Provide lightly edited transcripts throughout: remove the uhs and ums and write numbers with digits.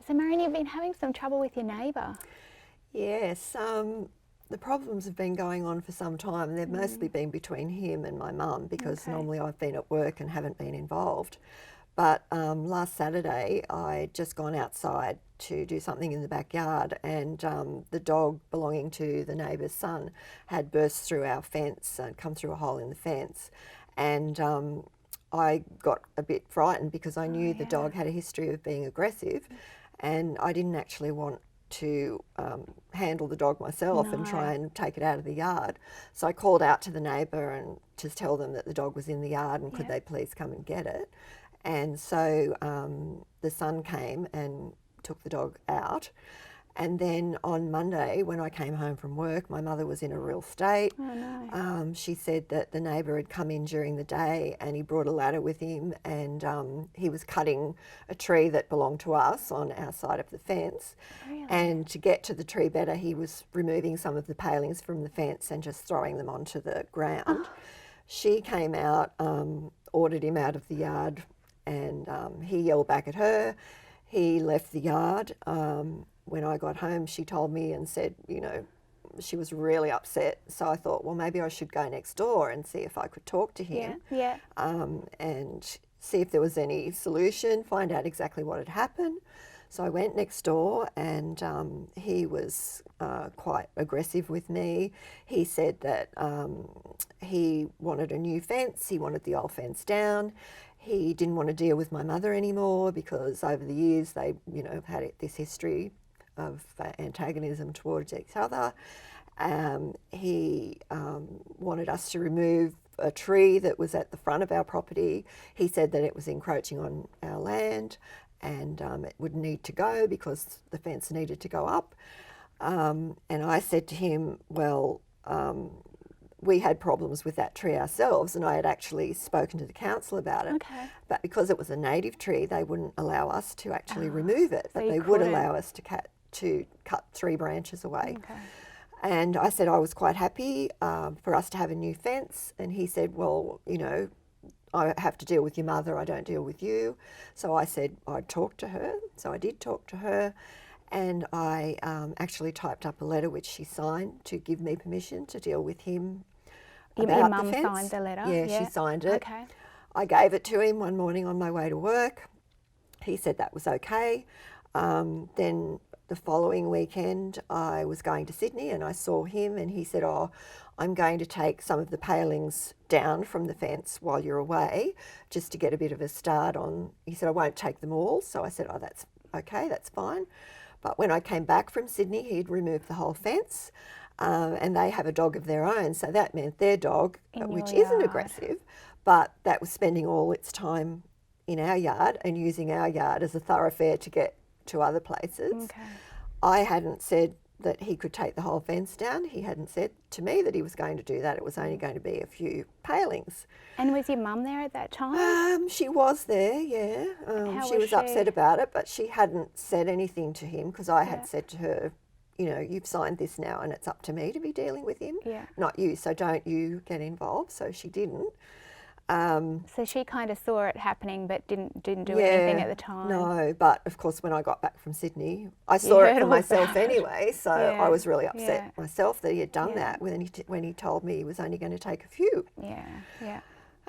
So Marion, you've been having some trouble with your neighbour. Yes, the problems have been going on for some time. They've mostly been between him and my mum because Okay. normally I've been at work and haven't been involved. But last Saturday I'd just gone outside to do something in the backyard, and the dog belonging to the neighbour's son had burst through our fence and come through a hole in the fence. And I got a bit frightened because I knew the dog had a history of being aggressive, and I didn't actually want to handle the dog myself and try and take it out of the yard. So I called out to the neighbour and to tell them that the dog was in the yard and could they please come and get it. And so the son came and took the dog out. And then on Monday, when I came home from work, my mother was in a real state. Oh no. She said that the neighbour had come in during the day and he brought a ladder with him, and he was cutting a tree that belonged to us on our side of the fence. Really? And to get to the tree better, he was removing some of the palings from the fence and just throwing them onto the ground. She came out, ordered him out of the yard, and he yelled back at her. He left the yard. When I got home, she told me and said, you know, she was really upset. So I thought, well, maybe I should go next door and see if I could talk to him. And see if there was any solution, find out exactly what had happened. So I went next door, and he was quite aggressive with me. He said that he wanted a new fence, he wanted the old fence down. He didn't want to deal with my mother anymore because over the years they, you know, had this history of antagonism towards each other. He wanted us to remove a tree that was at the front of our property. He said that it was encroaching on our land, and it would need to go because the fence needed to go up. And I said to him, well, we had problems with that tree ourselves, and I had actually spoken to the council about it. Okay. But because it was a native tree, they wouldn't allow us to actually remove it, but you they would couldn't. allow us to cut 3 branches away. Okay. And I said I was quite happy for us to have a new fence, and he said, well, you know, I have to deal with your mother, I don't deal with you. So I said I'd talk to her. So I did talk to her, and I actually typed up a letter which she signed to give me permission to deal with him Your about mum the fence. signed the letter? Yeah, she signed it. Okay. I gave it to him one morning on my way to work. He said that was okay. Then the following weekend I was going to Sydney and I saw him, and he said, oh, I'm going to take some of the palings down from the fence while you're away just to get a bit of a start on. He said, I won't take them all. So I said, oh, that's okay, that's fine. But when I came back from Sydney, he'd removed the whole fence, and they have a dog of their own. So that meant their dog, In which your isn't yard. aggressive, but that was spending all its time in our yard and using our yard as a thoroughfare to get to other places. Okay. I hadn't said that he could take the whole fence down. He hadn't said to me that he was going to do that. It was only going to be a few palings. And was your mum there at that time? She was there, yeah. How She was was upset she? about it, but she hadn't said anything to him because I Yeah. had said to her, you know, you've signed this now and it's up to me to be dealing with him, Yeah. not you, so don't you get involved. So she didn't. So she kind of saw it happening but didn't do anything at the time? No, but of course when I got back from Sydney, I saw it heard for all myself about it. anyway, so Yeah, I was really upset yeah. myself that he had done Yeah. that when he told me he was only going to take a few. Yeah, yeah.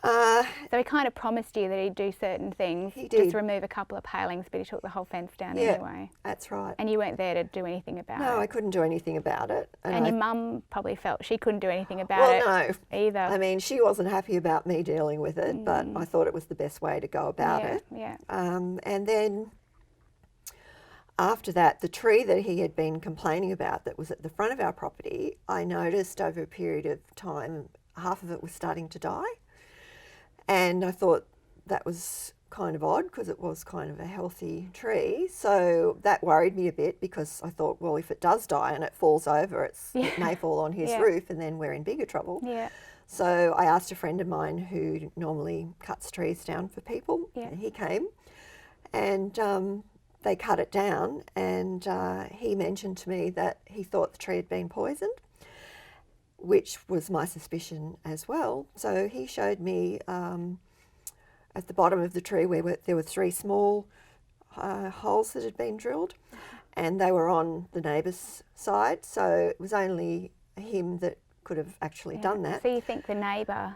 Uh, So he kind of promised you that he'd do certain things, He just did. remove a couple of palings, but he took the whole fence down yeah, anyway. that's right. And you weren't there to do anything about No, it. I couldn't do anything about it. And I- your mum probably felt she couldn't do anything about well, it no. either. I mean, she wasn't happy about me dealing with it, but I thought it was the best way to go about yeah, it. yeah. And then after that, the tree that he had been complaining about that was at the front of our property, I noticed over a period of time, half of it was starting to die. And I thought that was kind of odd because it was kind of a healthy tree. So that worried me a bit because I thought, well, if it does die and it falls over, it may fall on his Yeah. roof and then we're in bigger trouble. Yeah. So I asked a friend of mine who normally cuts trees down for people. Yeah. And he came and they cut it down, and he mentioned to me that he thought the tree had been poisoned, which was my suspicion as well. So he showed me at the bottom of the tree where there were 3 small holes that had been drilled, and they were on the neighbour's side, so it was only him that could have actually done that. So you think the neighbour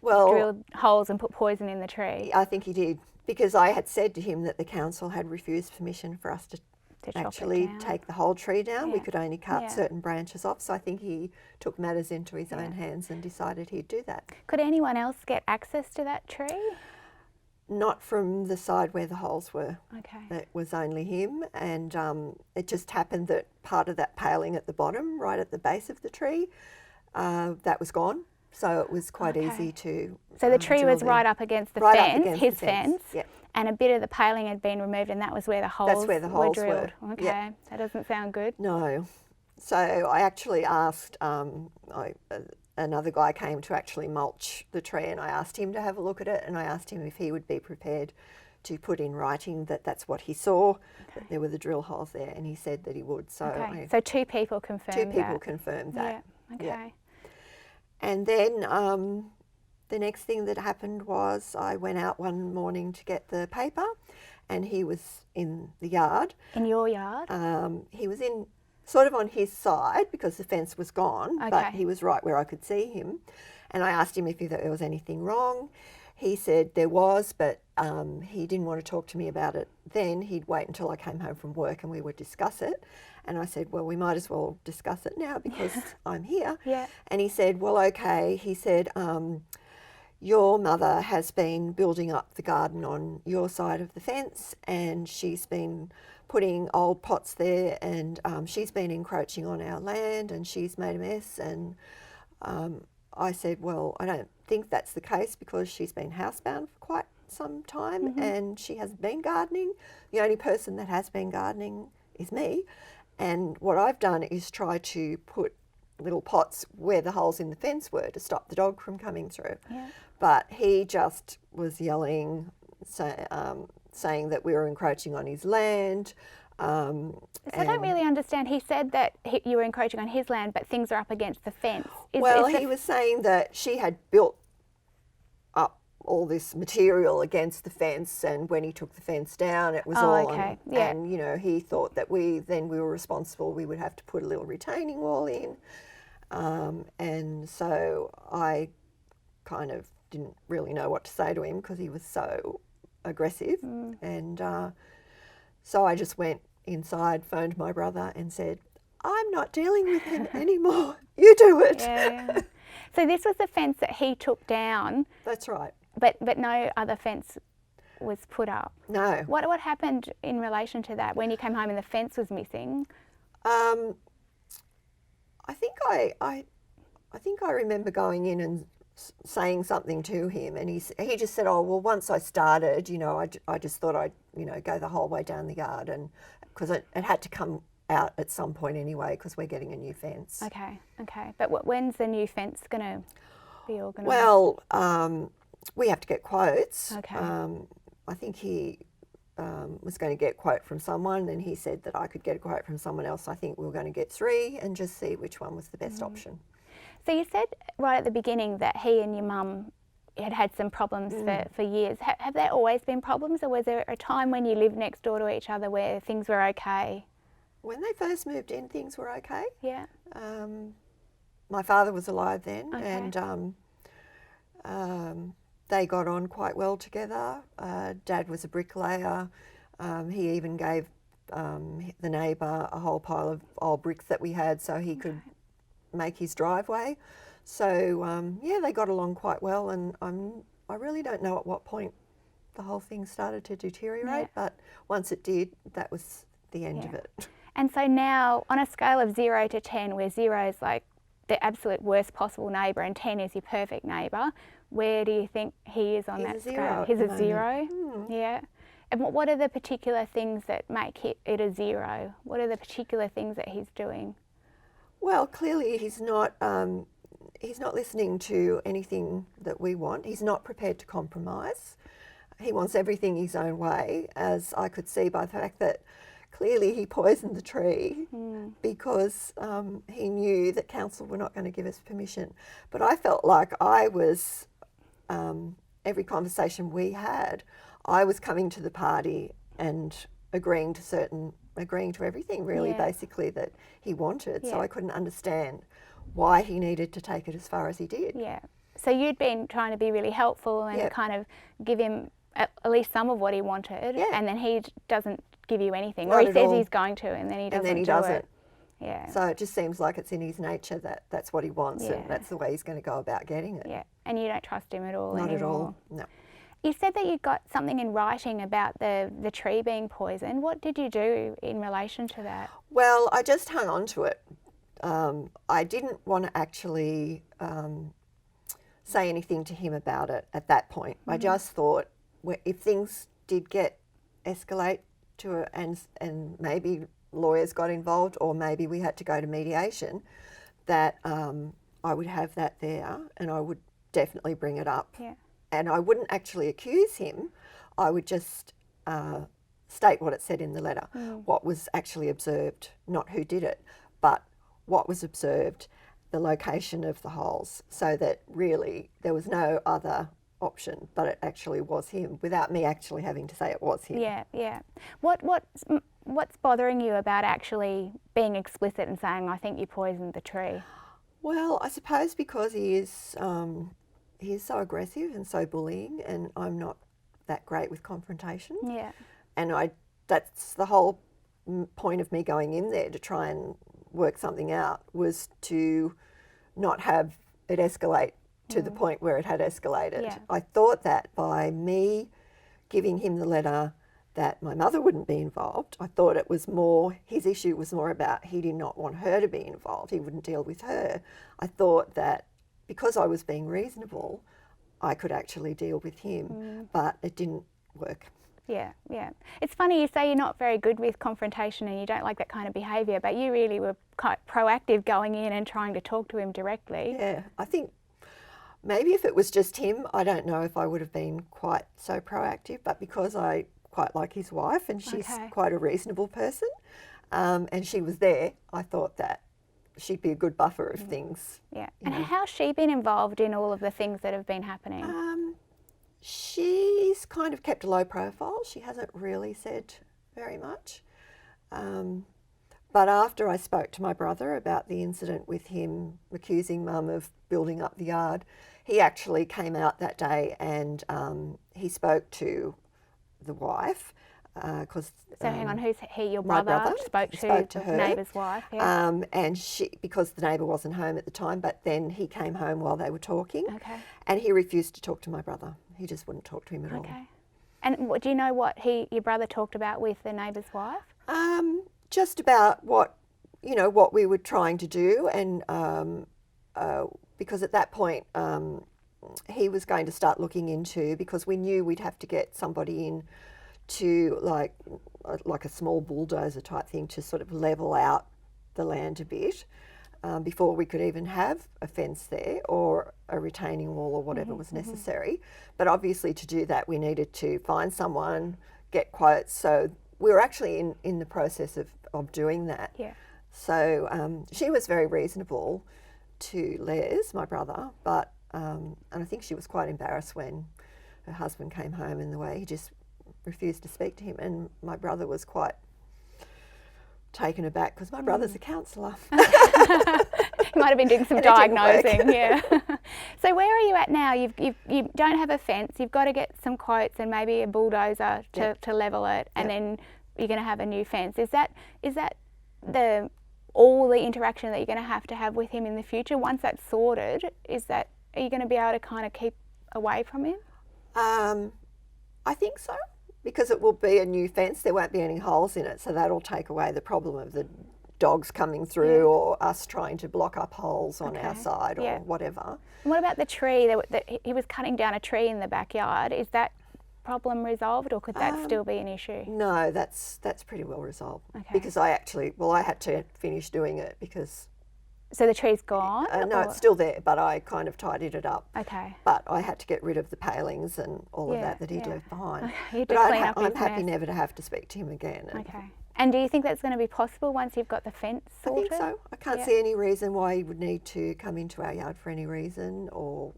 Well, drilled holes and put poison in the tree I think he did, because I had said to him that the council had refused permission for us to to chop actually it down? take the whole tree down. We Yeah. could only cut Yeah. certain branches off, so I think he took matters into his own hands and decided he'd do that. Could anyone else get access to that tree? Not from the side where the holes were. Okay. It was only him, and it just happened that part of that paling at the bottom, right at the base of the tree, that was gone. So it was quite Okay. easy to. So the tree drill was there. right up against the Right up fence, against his the fence. fence, Yep. and a bit of the paling had been removed, and that was where the holes, where the holes were. drilled. Yep. Okay, that doesn't sound good. No. So I actually asked, another guy came to actually mulch the tree, and I asked him to have a look at it, and I asked him if he would be prepared to put in writing that that's what he saw, that there were the drill holes there, and he said that he would. So Okay, so two people confirmed two people that. confirmed that. Yeah. Okay. And then the next thing that happened was I went out one morning to get the paper, and he was in the yard. In your yard? He was in sort of on his side because the fence was gone, but Okay. he was right where I could see him. And I asked him if there was anything wrong. He said there was, but he didn't want to talk to me about it then. He'd wait until I came home from work and we would discuss it. And I said, well, we might as well discuss it now because I'm here. Yeah. And he said, well, okay. He said, your mother has been building up the garden on your side of the fence, and she's been putting old pots there, and she's been encroaching on our land, and she's made a mess. And I said, well, I don't think that's the case because she's been housebound for quite some time and she hasn't been gardening. The only person that has been gardening is me. And what I've done is try to put little pots where the holes in the fence were to stop the dog from coming through. Yeah. But he just was yelling, saying that we were encroaching on his land. So I don't really understand. He said that you were encroaching on his land, but things are up against the fence. He was saying that she had built up all this material against the fence, and when he took the fence down, it was all okay. on. Yeah. And, you know, he thought that we were responsible. We would have to put a little retaining wall in. And so I kind of didn't really know what to say to him because he was so aggressive. And so I just went inside, phoned my brother and said, I'm not dealing with him anymore. You do it. Yeah. So this was the fence that he took down, That's right. but no other fence was put up. No. What happened in relation to that when you came home and the fence was missing? I think I remember going in and saying something to him, and he just said, "Oh well, once I started, you know, I just thought I'd, you know, go the whole way down the yard, and because it had to come out at some point anyway, because we're getting a new fence." Okay. But when's the new fence going to be organised? Well, we have to get quotes. Okay. I think he was going to get a quote from someone, and he said that I could get a quote from someone else. I think we were going to get 3 and just see which one was the best option. So you said right at the beginning that he and your mum had some problems for years. Have there always been problems, or was there a time when you lived next door to each other where things were okay? When they first moved in, things were okay. Yeah. My father was alive then, Okay. and they got on quite well together. Dad was a bricklayer. He even gave the neighbour a whole pile of old bricks that we had so he could make his driveway. So yeah, they got along quite well, and I really don't know at what point the whole thing started to deteriorate, but once it did, that was the end of it. And so now, on a scale of 0 to 10, where 0 is like the absolute worst possible neighbour and 10 is your perfect neighbour, where do you think he is on He's that a 0 scale? at He's the a 0? moment. Yeah. And what are the particular things that make it a 0? What are the particular things that he's doing? Well, clearly he's not listening to anything that we want. He's not prepared to compromise. He wants everything his own way, as I could see by the fact that clearly he poisoned the tree because he knew that council were not going to give us permission. But I felt like I was, every conversation we had, I was coming to the party and agreeing to everything really, Yeah. basically, that he wanted. So Yeah. I couldn't understand why he needed to take it as far as he did. Yeah. So you'd been trying to be really helpful and Yep. kind of give him at least some of what he wanted, Yeah. and then he doesn't give you anything, Not or he at says all. he's going to, and then he doesn't. And then he do doesn't. It. Yeah. So it just seems like it's in his nature that that's what he wants, Yeah. and that's the way he's going to go about getting it. Yeah. And you don't trust him at all Not anymore. at all. No. You said that you got something in writing about the tree being poisoned. What did you do in relation to that? Well, I just hung on to it. I didn't want to actually say anything to him about it at that point. I just thought if things did escalate to and maybe lawyers got involved, or maybe we had to go to mediation, that I would have that there and I would definitely bring it up. Yeah. And I wouldn't actually accuse him. I would just state what it said in the letter, what was actually observed, not who did it, but what was observed, the location of the holes, so that really there was no other option, but it actually was him, without me actually having to say it was him. Yeah, yeah. What's bothering you about actually being explicit and saying, I think you poisoned the tree? Well, I suppose because he is so aggressive and so bullying, and I'm not that great with confrontation. Yeah. And that's the whole point of me going in there to try and work something out, was to not have it escalate to the point where it had escalated. Yeah. I thought that by me giving him the letter that my mother wouldn't be involved, I thought it was more, his issue was more about he did not want her to be involved, he wouldn't deal with her. I thought that because I was being reasonable, I could actually deal with him, but it didn't work. Yeah, yeah. It's funny you say you're not very good with confrontation and you don't like that kind of behaviour, but you really were quite proactive going in and trying to talk to him directly. Yeah, I think maybe if it was just him, I don't know if I would have been quite so proactive, but because I quite like his wife and she's Okay. quite a reasonable person, and she was there, I thought that she'd be a good buffer of things. Yeah. And how's she been involved in all of the things that have been happening? She's kind of kept a low profile. She hasn't really said very much. But after I spoke to my brother about the incident with him accusing Mum of building up the yard, he actually came out that day and he spoke to the wife. So hang on, who's he? Your my brother, brother spoke to the her. neighbour's wife. Yeah. And she, because the neighbour wasn't home at the time, but then he came home while they were talking, Okay. and he refused to talk to my brother. He just wouldn't talk to him at all. Okay. And do you know what your brother talked about with the neighbour's wife? Just about what we were trying to do, and because at that point he was going to start looking into, because we knew we'd have to get somebody in to like a small bulldozer type thing to sort of level out the land a bit before we could even have a fence there or a retaining wall or whatever was necessary. But obviously to do that we needed to find someone, get quotes. So we were actually in the process of doing that. Yeah. So she was very reasonable to Les, my brother, but and I think she was quite embarrassed when her husband came home and the way he just refused to speak to him, and my brother was quite taken aback because my brother's a counsellor. He might have been doing some And it didn't work. diagnosing. Yeah. So where are you at now? You don't have a fence. You've got to get some quotes and maybe a bulldozer to level it, and then you're going to have a new fence. Is that all the interaction that you're going to have with him in the future? Once that's sorted, are you going to be able to kind of keep away from him? I think so, because it will be a new fence. There won't be any holes in it, so that'll take away the problem of the dogs coming through or us trying to block up holes on our side or whatever. And what about the tree? That he was cutting down a tree in the backyard. Is that problem resolved, or could that still be an issue? No, that's pretty well resolved. Okay. Because I had to finish doing it because... So the tree's gone? no, it's still there, but I kind of tidied it up. Okay. But I had to get rid of the palings and all of Yeah, that he'd yeah. left behind. You But did clean up I'm his happy mess. never to have to speak to him again. And Okay. And do you think that's going to be possible once you've got the fence I sorted? think so. I can't Yeah. see any reason why he would need to come into our yard for any reason, or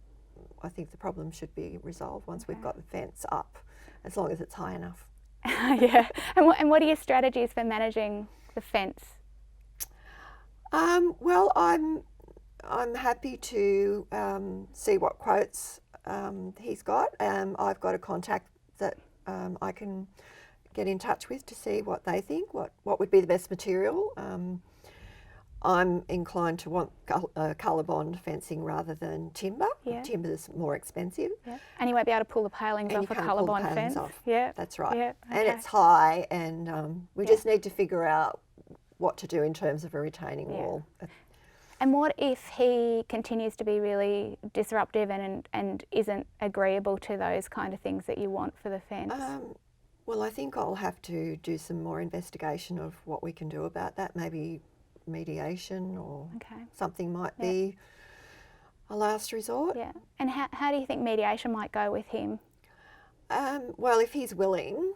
I think the problem should be resolved once we've got the fence up, as long as it's high enough. Yeah. And what are your strategies for managing the fence? Well, I'm happy to see what quotes he's got. I've got a contact that I can get in touch with to see what they think, what would be the best material. I'm inclined to want ColourBond fencing rather than timber. Yeah. Timber's more expensive. Yeah. And you won't be able to pull the palings And off you a can't pull the ColourBond palings fence. off. Yeah. That's right. Yeah. And okay. it's high, and we Yeah. just need to figure out what to do in terms of a retaining Yeah. wall. And what if he continues to be really disruptive and isn't agreeable to those kind of things that you want for the fence? Well, I think I'll have to do some more investigation of what we can do about that. Maybe mediation or Okay. something might Yeah. be a last resort. Yeah. And how do you think mediation might go with him? Well, if he's willing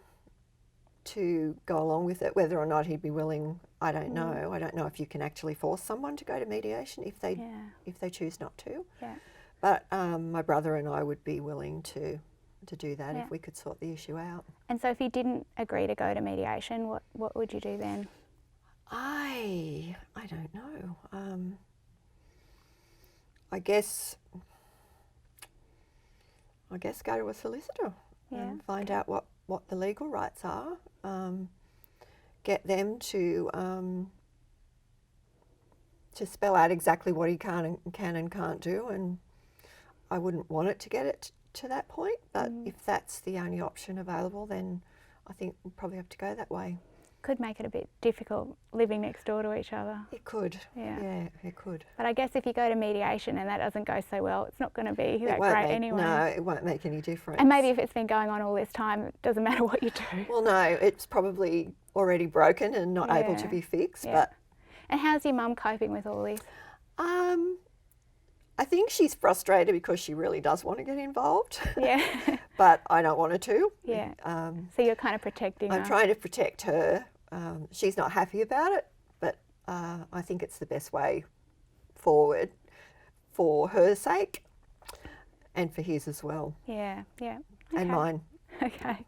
to go along with it, whether or not he'd be willing, I don't know. I don't know if you can actually force someone to go to mediation if they choose not to. Yeah. But my brother and I would be willing to do that Yeah. if we could sort the issue out. And so if he didn't agree to go to mediation, what would you do then? I don't know. I guess go to a solicitor Yeah, and find out what the legal rights are. Get them to spell out exactly what he can and can't do. And I wouldn't want it to get it to that point, but if that's the only option available, then I think we'll probably have to go that way. Could make it a bit difficult living next door to each other. It could. Yeah. Yeah, it could. But I guess if you go to mediation and that doesn't go so well, it's not going to be that won't great make, anyway. No, it won't make any difference. And maybe if it's been going on all this time, it doesn't matter what you do. Well, no, it's probably already broken and not able to Yeah. be fixed. Yeah. But And how's your mum coping with all this? I think she's frustrated because she really does want to get involved, Yeah. but I don't want her to. Yeah. So you're kind of protecting I'm her. trying to protect her. She's not happy about it, but I think it's the best way forward for her sake and for his as well, Yeah, yeah. and Okay. mine. Okay.